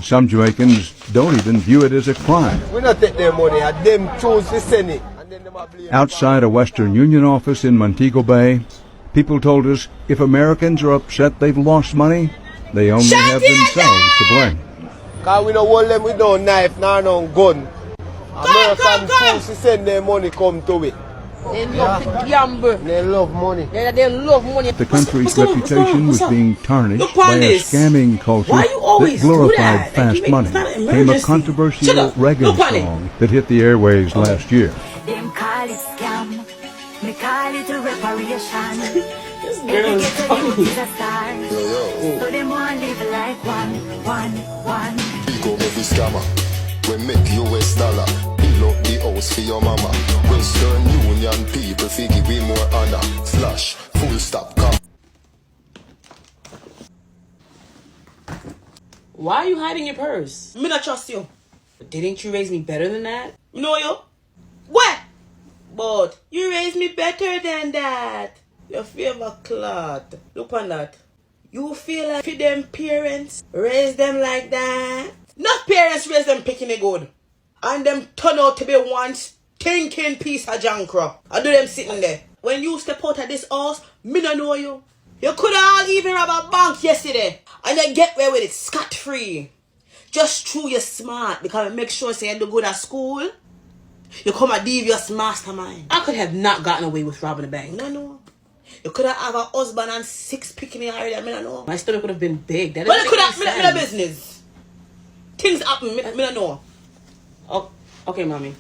Some Jamaicans don't even view it as a crime. We not take their money, and them choose to send it. And then them a blame. Outside a Western Union office in Montego Bay, people told us if Americans are upset they've lost money, they only have themselves to blame. Because we don't hold them with no knife, nor no gun. Americans choose to send their money come to it. They love to gamble. They love money. They love money. The country's reputation was being tarnished by a this. scamming culture Why you always that do glorified that? fast Like, money. it's not an Came a emergency. controversial Shut up. reggae Look on it. song that hit the airwaves last year. Them call it scam, me call it a reparation. This girl is funny. Is a star, so them want live like one. Go maybe scammer. We make US dollar. Build up the house for your mama. Western Union people figure we more honor. Slash, full stop, come. Why are you hiding your purse? Me not trust you. Didn't you raise me better than that? You know you? What? But you raised me better than that. Your favorite cloth. Look on that. You feel like for them parents raise them like that? Not parents raise them picking it good. And them turn out to be one stinking piece of junk rock. I do them sitting there. When you step out of this house, me no know you. You could all even rob a bank yesterday. And you get away with it scot-free. Just true you're smart because it makes sure say you do good at school. You come a devious mastermind. I could have not gotten away with robbing a bank. No. You could have a husband and 6 picking in area. I mean, I know. My stomach could have been big. That well, it could have been a business. Things happen. Me don't know. Oh, okay, mommy.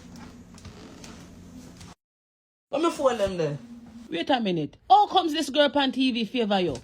Let me phone them then. Wait a minute. How comes this girl on TV favor you?